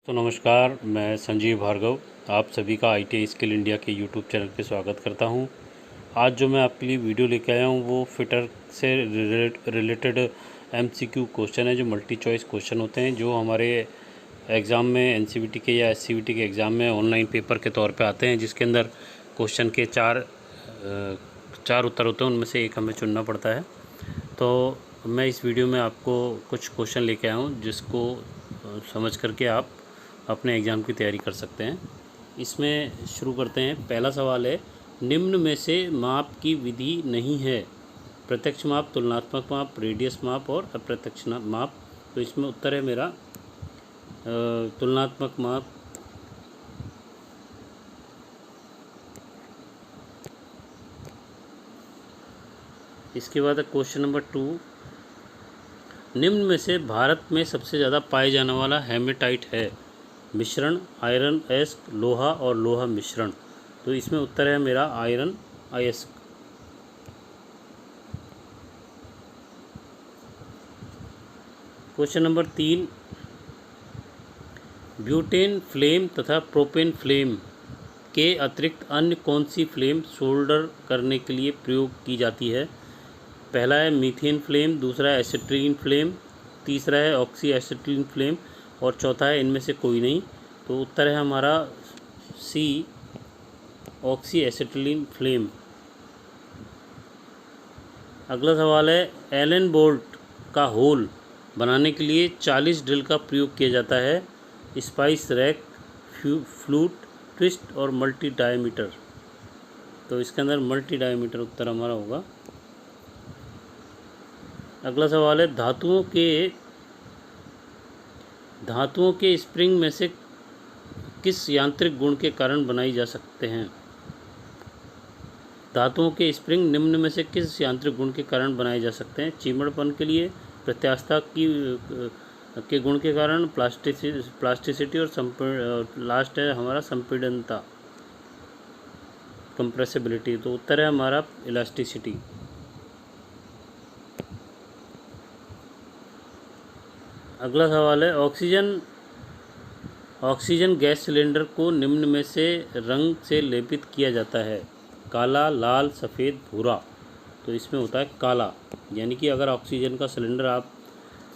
तो नमस्कार, मैं संजीव भार्गव आप सभी का ITI स्किल इंडिया के यूट्यूब चैनल पे स्वागत करता हूं। आज जो मैं आपके लिए वीडियो लेके आया हूं वो फिटर से रिलेटेड MCQ क्वेश्चन है, जो मल्टी चॉइस क्वेश्चन होते हैं, जो हमारे एग्ज़ाम में NCVT के या SCVT के एग्ज़ाम में ऑनलाइन पेपर के तौर पे आते हैं, जिसके अंदर क्वेश्चन के चार उत्तर होते हैं, उनमें से एक हमें चुनना पड़ता है। तो मैं इस वीडियो में आपको कुछ क्वेश्चन लेके आया हूँ, जिसको समझ करके आप अपने एग्ज़ाम की तैयारी कर सकते हैं। इसमें शुरू करते हैं। पहला सवाल है, निम्न में से माप की विधि नहीं है? प्रत्यक्ष माप, तुलनात्मक माप, रेडियस माप और अप्रत्यक्ष माप। तो इसमें उत्तर है मेरा तुलनात्मक माप। इसके बाद क्वेश्चन नंबर 2, निम्न में से भारत में सबसे ज़्यादा पाए जाने वाला हेमेटाइट है? मिश्रण, आयरन अयस्क, लोहा और लोहा मिश्रण। तो इसमें उत्तर है मेरा आयरन अयस्क। क्वेश्चन नंबर 3, ब्यूटेन फ्लेम तथा प्रोपेन फ्लेम के अतिरिक्त अन्य कौन सी फ्लेम सोल्डर करने के लिए प्रयोग की जाती है? पहला है मीथेन फ्लेम, दूसरा है एसिट्रीन फ्लेम, तीसरा है ऑक्सी एसिट्रीन फ्लेम और चौथा है इनमें से कोई नहीं। तो उत्तर है हमारा सी, ऑक्सी एसिटिलीन फ्लेम। अगला सवाल है, एलन बोल्ट का होल बनाने के लिए 40 ड्रिल का प्रयोग किया जाता है? स्पाइस रैक, फ्लूट, ट्विस्ट और मल्टी डायमीटर। तो इसके अंदर मल्टी डायमीटर उत्तर हमारा होगा। अगला सवाल है, धातुओं के स्प्रिंग में से किस यांत्रिक गुण के कारण बनाई जा सकते हैं? धातुओं के स्प्रिंग निम्न में से किस यांत्रिक गुण के कारण बनाए जा सकते हैं? चिमड़पन के लिए, प्रत्यास्थता के गुण के कारण, प्लास्टिसिटी और लास्ट है हमारा संपीड़नता, कंप्रेसिबिलिटी। तो उत्तर है हमारा इलास्टिसिटी। अगला सवाल है, ऑक्सीजन गैस सिलेंडर को निम्न में से रंग से लेपित किया जाता है? काला, लाल, सफ़ेद, भूरा। तो इसमें होता है काला। यानी कि अगर ऑक्सीजन का सिलेंडर आप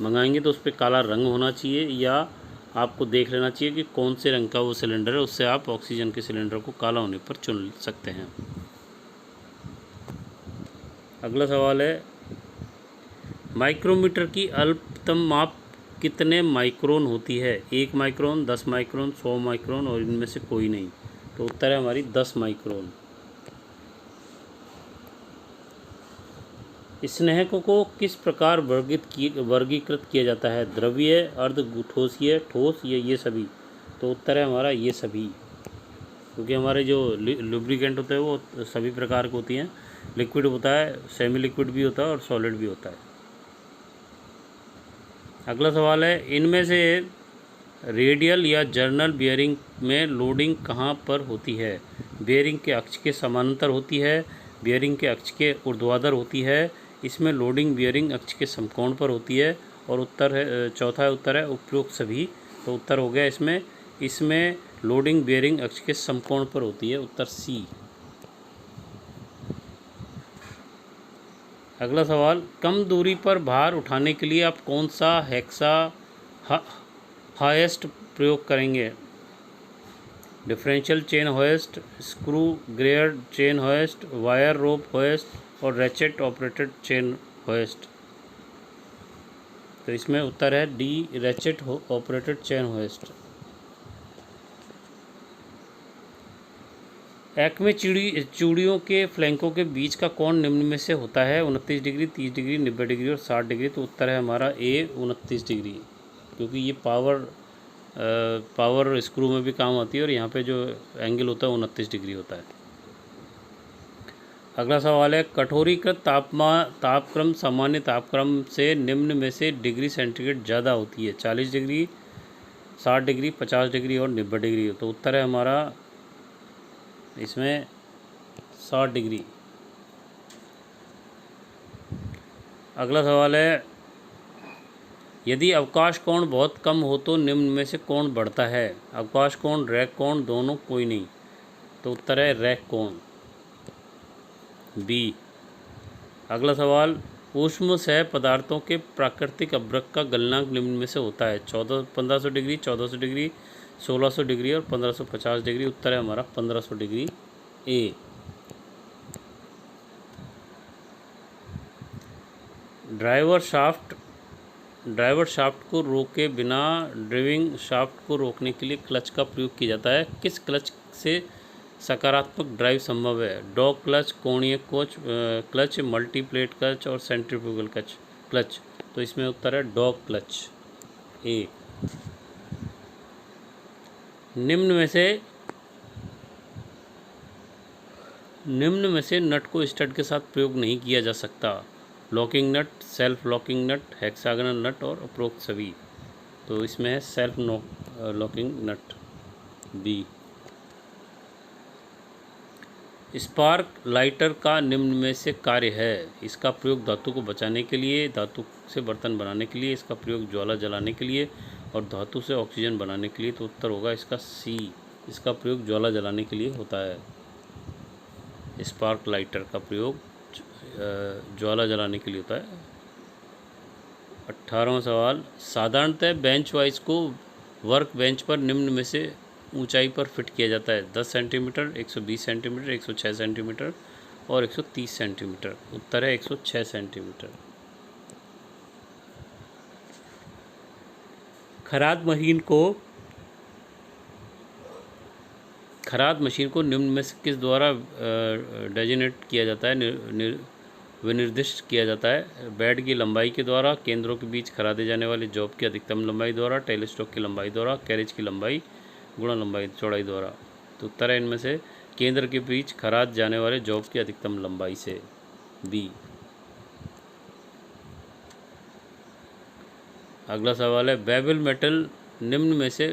मंगाएंगे तो उस पर काला रंग होना चाहिए, या आपको देख लेना चाहिए कि कौन से रंग का वो सिलेंडर है, उससे आप ऑक्सीजन के सिलेंडर को काला होने पर चुन सकते हैं। अगला सवाल है, माइक्रोमीटर की अल्पतम माप कितने माइक्रोन होती है? 1 माइक्रोन, 10 माइक्रोन, 100 माइक्रोन और इनमें से कोई नहीं। तो उत्तर है हमारी 10 माइक्रोन। स्नेहकों को किस प्रकार वर्गीकृत किया जाता है? द्रवीय, अर्धठोसीय, ठोस या ये सभी? तो उत्तर है हमारा ये सभी, क्योंकि हमारे जो लुब्रिकेंट होते हैं वो सभी प्रकार के होती हैं। लिक्विड होता है, सेमी लिक्विड भी होता है और सॉलिड भी होता है। अगला सवाल है, इनमें से रेडियल या जर्नल बियरिंग में लोडिंग कहाँ पर होती है? बियरिंग के अक्ष के समानांतर होती है, बियरिंग के अक्ष के ऊर्ध्वाधर होती है, इसमें लोडिंग बियरिंग अक्ष के समकोण पर होती है, और उत्तर है चौथा उत्तर है उपरोक्त सभी। तो उत्तर हो गया इसमें लोडिंग बियरिंग अक्ष के समकोण पर होती है, उत्तर सी। अगला सवाल, कम दूरी पर भार उठाने के लिए आप कौन सा हेक्सा हाईएस्ट प्रयोग करेंगे? Differential chain hoist, screw geared chain hoist, wire rope hoist और रैचेट ऑपरेटेड चेन होएस्ट। तो इसमें उत्तर है D, ratchet operated chain hoist. Acme चूड़ियों के फ्लैंकों के बीच का कोण निम्न में से होता है? 29 डिग्री, 30 डिग्री, 90 डिग्री और 60 डिग्री। तो उत्तर है हमारा ए, 29 डिग्री, क्योंकि ये पावर स्क्रू में भी काम आती है और यहाँ पे जो एंगल होता है 29 डिग्री होता है। अगला सवाल है, कठोरीकृत तापक्रम सामान्य तापक्रम से निम्न में से डिग्री सेंटीग्रेड ज़्यादा होती है? 40 डिग्री, 60 डिग्री, 50 डिग्री और 90 डिग्री। तो उत्तर है हमारा इसमें 60 डिग्री। अगला सवाल है, यदि अवकाश कोण बहुत कम हो तो निम्न में से कोण बढ़ता है? अवकाश कोण, रैक कोण, दोनों, कोई नहीं। तो उत्तर है रैक कोण, बी। अगला सवाल, ऊष्म सह पदार्थों के प्राकृतिक अभ्रक का गलनांक निम्न में से होता है? 1500 डिग्री, 1400 डिग्री, 1600 डिग्री और 1550 डिग्री। उत्तर है हमारा 1500 डिग्री, ए। ड्राइवर शाफ्ट को रोके बिना ड्राइविंग शाफ्ट को रोकने के लिए क्लच का प्रयोग किया जाता है। किस क्लच से सकारात्मक ड्राइव संभव है? डॉग क्लच, कोणीय क्लच, मल्टीप्लेट क्लच और सेंट्रीफ्यूगल क्लच। तो इसमें उत्तर है डॉग क्लच, ए। निम्न में से नट को स्टड के साथ प्रयोग नहीं किया जा सकता? लॉकिंग नट, सेल्फ लॉकिंग नट, हेक्सागोनल नट और उपरोक्त सभी। तो इसमें है सेल्फ लॉकिंग नट, बी। स्पार्क लाइटर का निम्न में से कार्य है? इसका प्रयोग धातु को बचाने के लिए, धातु से बर्तन बनाने के लिए, इसका प्रयोग ज्वाला जलाने के लिए और धातु से ऑक्सीजन बनाने के लिए। तो उत्तर होगा इसका सी, इसका प्रयोग ज्वाला जलाने के लिए होता है। स्पार्क लाइटर का प्रयोग ज्वाला जलाने के लिए होता है। 18वां सवाल, साधारणतः बेंच वाइज को वर्क बेंच पर निम्न में से ऊंचाई पर फिट किया जाता है? 10 सेंटीमीटर, 120 सेंटीमीटर, 106 सेंटीमीटर और 130 सेंटीमीटर। उत्तर है 106 सेंटीमीटर। खराद मशीन को निम्न में से किस द्वारा डेजिग्नेट किया जाता है, विनिर्दिष्ट किया जाता है? बेड की लंबाई के द्वारा, केंद्रों के बीच खरादे जाने वाले जॉब की अधिकतम लंबाई द्वारा, टेलीस्टॉक की लंबाई द्वारा, कैरेज की लंबाई गुणा लंबाई चौड़ाई द्वारा। तो उत्तर है इनमें से केंद्र के बीच खराद जाने वाले जॉब की अधिकतम लंबाई से, बी। अगला सवाल है, बेबल मेटल निम्न में से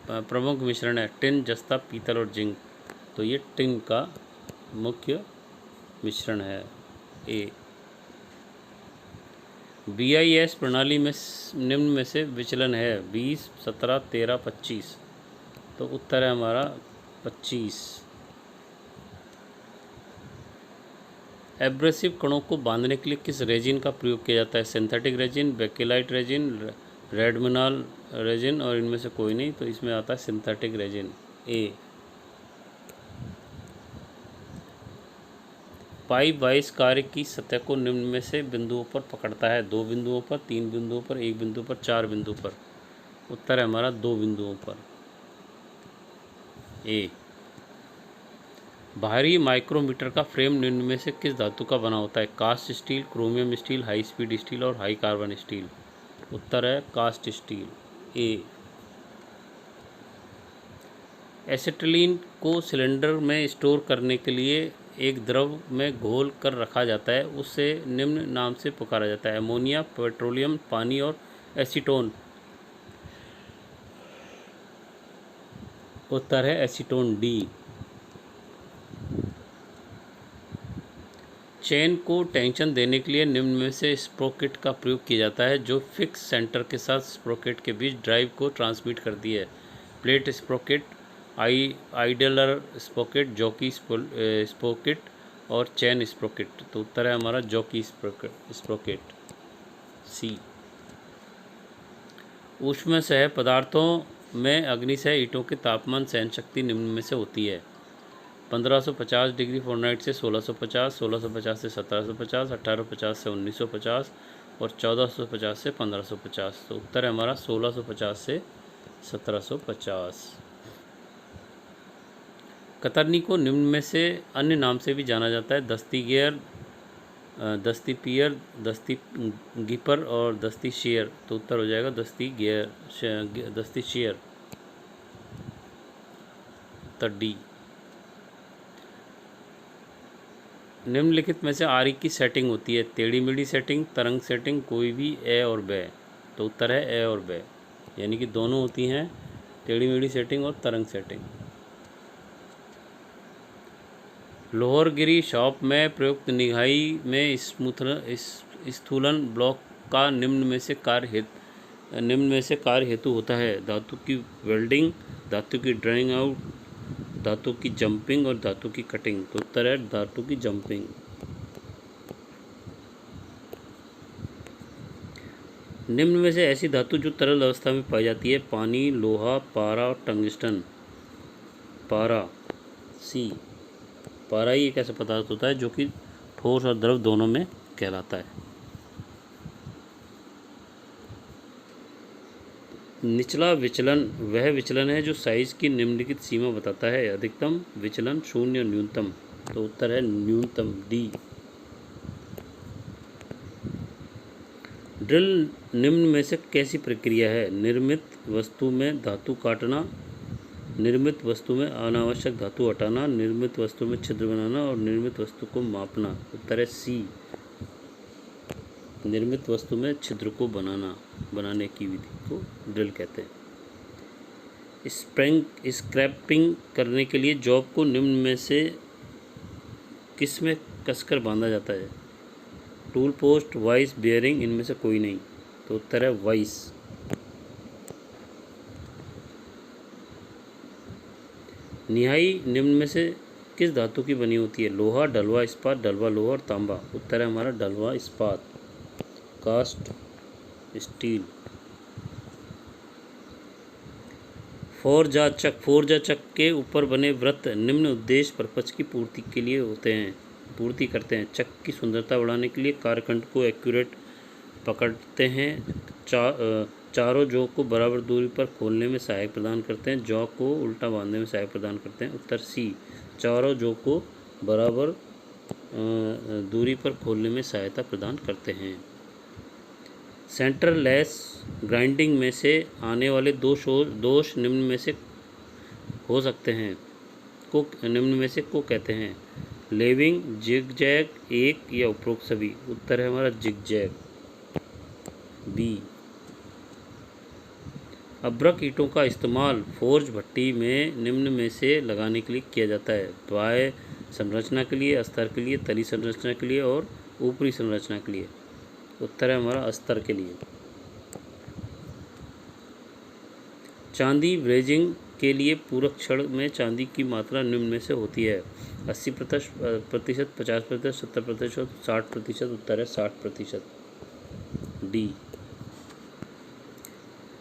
प्रमुख मिश्रण है? टिन, जस्ता, पीतल और जिंक। तो ये टिन का मुख्य मिश्रण है, ए। BIS प्रणाली में निम्न में से विचलन है? 20, 17, 13, 25। तो उत्तर है हमारा 25। एब्रेसिव कणों को बांधने के लिए किस रेजिन का प्रयोग किया जाता है? सिंथेटिक रेजिन, बेकेलाइट रेजिन, रेडमिनाल रेजिन और इनमें से कोई नहीं। तो इसमें आता है synthetic resin, A. Pipe wise कार्य की सतह को निम्न में से बिंदुओं पर पकड़ता है? 2 बिंदुओं पर, 3 बिंदुओं पर, 1 बिंदु पर, 4 बिंदु पर। उत्तर है हमारा 2 बिंदुओं पर, ए। बाहरी माइक्रोमीटर का फ्रेम निम्न में से किस धातु का बना होता है? Cast steel, chromium steel, high speed steel और हाई कार्बन स्टील। उत्तर है कास्ट स्टील, ए। एसिटिलीन को सिलेंडर में स्टोर करने के लिए एक द्रव में घोल कर रखा जाता है, उससे निम्न नाम से पुकारा जाता है? अमोनिया, पेट्रोलियम, पानी और एसीटोन। उत्तर है एसीटोन, डी। चेन को टेंशन देने के लिए निम्न में से स्प्रोकेट का प्रयोग किया जाता है जो फिक्स सेंटर के साथ स्प्रोकेट के बीच ड्राइव को ट्रांसमिट करती है? Plate sprocket, idler sprocket, jockey sprocket और चेन स्प्रोकेट। तो उत्तर है हमारा जॉकी स्प्रोकेट, सी। ऊष्म सह पदार्थों में अग्निसह ईंटों के तापमान सहन शक्ति निम्न में से होती है? 1550 डिग्री फ़ारेनहाइट से 1650, 1650 से 1750, 1850 से 1950 और 1450 से 1550। तो उत्तर है हमारा 1650 से 1750। कतरनी को निम्न में से अन्य नाम से भी जाना जाता है? दस्ती गियर, दस्ती पियर, दस्ती गिपर और दस्ती शेयर। तो उत्तर हो जाएगा दस्ती गियर, दस्ती शेयर, उत्तर डी। निम्नलिखित में से आरी की सेटिंग होती है? टेढ़ी मेढ़ी सेटिंग, तरंग सेटिंग, कोई भी, ए और बे। तो उत्तर है ए और बे, यानी कि दोनों होती हैं, टेढ़ी मेढ़ी सेटिंग और तरंग सेटिंग। लोहरगिरी शॉप में प्रयुक्त निगाही में स्थूलन ब्लॉक का निम्न में से कार्य निम्न में से कार्य हेतु होता है? धातु की वेल्डिंग, धातु की ड्राइंग आउट, धातु की जंपिंग और धातु की कटिंग। तो उत्तर है धातु की जंपिंग। निम्न में से ऐसी धातु जो तरल अवस्था में पाई जाती है? पानी, लोहा, पारा और टंगस्टन। पारा, सी। पारा ही एक ऐसा पदार्थ होता है जो कि ठोस और द्रव दोनों में कहलाता है। निचला विचलन वह विचलन है जो साइज की निम्नलिखित सीमा बताता है? अधिकतम विचलन, शून्य और न्यूनतम। तो उत्तर है न्यूनतम, डी। ड्रिल निम्न में से कैसी प्रक्रिया है? निर्मित वस्तु में धातु काटना, निर्मित वस्तु में अनावश्यक धातु हटाना, निर्मित वस्तु में छिद्र बनाना और निर्मित वस्तु को मापना। उत्तर है सी, निर्मित वस्तु में छिद्र को बनाने की विधि को ड्रिल कहते हैं। स्क्रैपिंग करने के लिए जॉब को निम्न में से किस में कसकर बांधा जाता है? टूल पोस्ट, वाइस, बेयरिंग, इनमें से कोई नहीं। तो उत्तर है वाइस। निहाई निम्न में से किस धातु की बनी होती है? लोहा, डलवा इस्पात, डलवा लोहा और तांबा। उत्तर है हमारा डलवा इस्पात, कास्ट स्टील। फोरजा चक के ऊपर बने वृत्त निम्न उद्देश्य पर्पज की पूर्ति के लिए होते हैं, पूर्ति करते हैं। चक की सुंदरता बढ़ाने के लिए, कार्यखंड को एक्यूरेट पकड़ते हैं, चारों जौ को बराबर दूरी पर खोलने में सहायक प्रदान करते हैं, जौ को उल्टा बांधने में सहायक प्रदान करते हैं। उत्तर सी, चारों जौ को बराबर दूरी पर खोलने में सहायता प्रदान करते हैं। सेंटरलेस ग्राइंडिंग में से आने वाले दोष निम्न में से हो सकते हैं निम्न में से को कहते हैं? लेविंग, जिगजैग, एक या उपरोक्त सभी। उत्तर है हमारा जिगजैग, बी। अभ्रक ईंटों का इस्तेमाल फोर्ज भट्टी में निम्न में से लगाने के लिए किया जाता है? बाह्य संरचना के लिए, अस्तर के लिए, तली संरचना के लिए और ऊपरी संरचना के लिए। उत्तर है हमारा अस्तर के लिए। चांदी ब्रेजिंग के लिए पूरक क्षण में चांदी की मात्रा निम्न में से होती है? 80%, 50%, 70%, 60%। उत्तर है 60%, डी।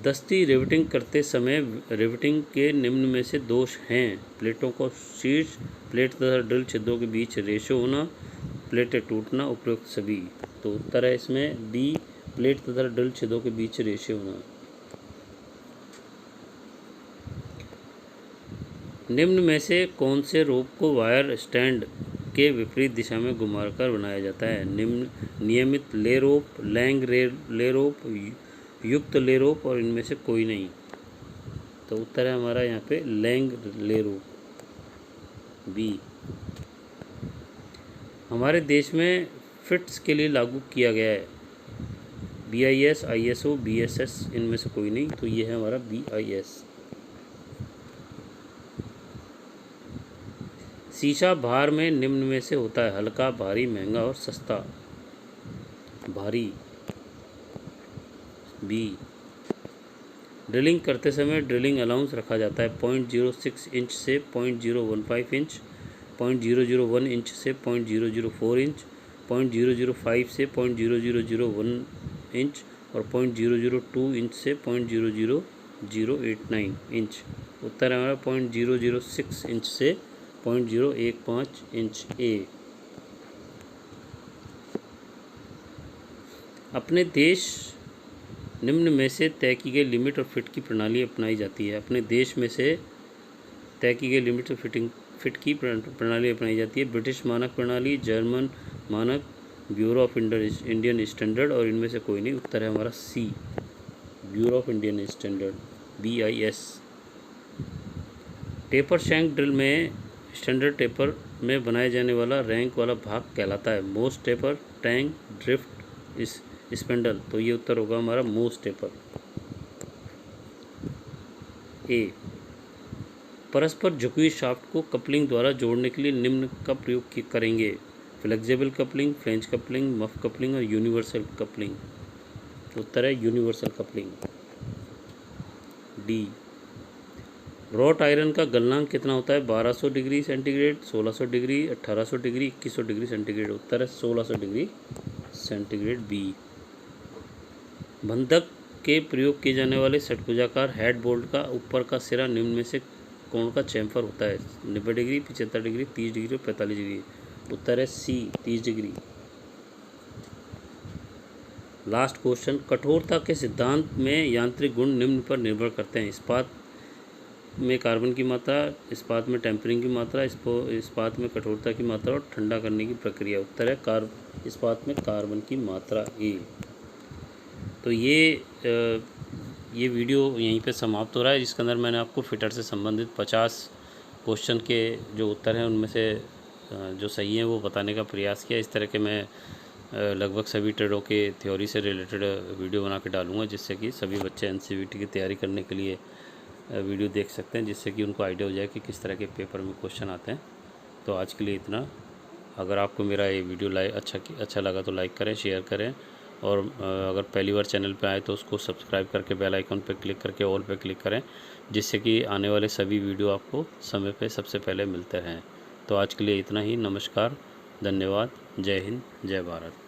दस्ती रिवेटिंग करते समय रिवेटिंग के निम्न में से दोष हैं? प्लेटों को शीर्ष प्लेट तथा ड्रिल छिद्रों के बीच रेशो होना, प्लेटें टूटना, उपरोक्त सभी। तो उत्तर है इसमें डी, प्लेट तथा ड्रिल छिद्रों के बीच रेशो होना। निम्न में से कौन से रोप को वायर स्टैंड के विपरीत दिशा में घुमाकर बनाया जाता है? नियमित ले रोप, लैंग ले रोप, युक्त ले रोप और इनमें से कोई नहीं। तो उत्तर है हमारा यहाँ पे लैंग ले रोप, बी। हमारे देश में फिट्स के लिए लागू किया गया है? BIS, ISO, BSS, इनमें से कोई नहीं। तो ये है हमारा BIS। शीशा भार में निम्न में से होता है? हल्का, भारी, महंगा और सस्ता। भारी, बी। ड्रिलिंग करते समय ड्रिलिंग अलाउंस रखा जाता है? 0.06 इंच से 0.015 इंच, 0.001 इंच से 0.004 इंच, 0.005 से 0.0001 इंच और 0.002 इंच से 0.00089 इंच। उत्तर है हमारा 0.006 इंच से 0.015 इंच, ए। अपने देश निम्न में से तय की गई लिमिट और फिट की प्रणाली अपनाई जाती है? अपने देश में से तय की गई लिमिट और फिट की प्रणाली अपनाई जाती है? ब्रिटिश मानक प्रणाली, जर्मन मानक, ब्यूरो ऑफ इंडियन स्टैंडर्ड और इनमें से कोई नहीं। उत्तर है हमारा C, bureau of Indian standard, BIS। Taper shank drill में स्टैंडर्ड टेपर में बनाए जाने वाला रैंक वाला भाग कहलाता है? मोस्ट टेपर, टैंक, ड्रिफ्ट, स्पेंडल। तो ये उत्तर होगा हमारा मोस्ट टेपर, ए। परस्पर झुकी हुई शाफ्ट को कपलिंग द्वारा जोड़ने के लिए निम्न का प्रयोग करेंगे? Flexible coupling, French coupling, muff coupling और यूनिवर्सल कपलिंग। उत्तर है universal coupling. D. Wrought iron का गलनांक कितना होता है? 1200 degree centigrade, 1600 degree, 1800 degree, 2100 degree centigrade. उत्तर है 1600 डिग्री सेंटीग्रेड बी। बंधक के प्रयोग किए जाने वाले षटभुजाकार हेड बोल्ट का ऊपर का सिरा निम्न में से कोण का चैम्फर होता है? 90 डिग्री, 75 डिग्री, 30 डिग्री और 45 डिग्री। उत्तर है सी 30 डिग्री। लास्ट क्वेश्चन, कठोरता के सिद्धांत में यांत्रिक गुण निम्न पर निर्भर करते हैं? इस्पात में कार्बन की मात्रा, इस्पात में टेम्परिंग की मात्रा, इस्पात में कठोरता की मात्रा और ठंडा करने की प्रक्रिया। उत्तर है इस्पात में कार्बन की मात्रा ए। तो ये वीडियो यहीं पे समाप्त हो रहा है, जिसके अंदर मैंने आपको फिटर से संबंधित 50 क्वेश्चन के जो उत्तर हैं उनमें से जो सही हैं वो बताने का प्रयास किया। इस तरह के मैं लगभग सभी ट्रेडों के थ्योरी से रिलेटेड वीडियो बना के डालूँगा, जिससे कि सभी बच्चे एनसीईआरटी की तैयारी करने के लिए वीडियो देख सकते हैं, जिससे कि उनको आइडिया हो जाए कि किस तरह के पेपर में क्वेश्चन आते हैं। तो आज के लिए इतना। अगर आपको मेरा ये वीडियो अच्छा लगा तो लाइक करें, शेयर करें, और अगर पहली बार चैनल पे आए तो उसको सब्सक्राइब करके बेल आइकन पर क्लिक करके ऑल पे क्लिक करें, जिससे कि आने वाले सभी वीडियो आपको समय पे सबसे पहले मिलते रहें। तो आज के लिए इतना ही। नमस्कार, धन्यवाद, जय हिंद, जय भारत।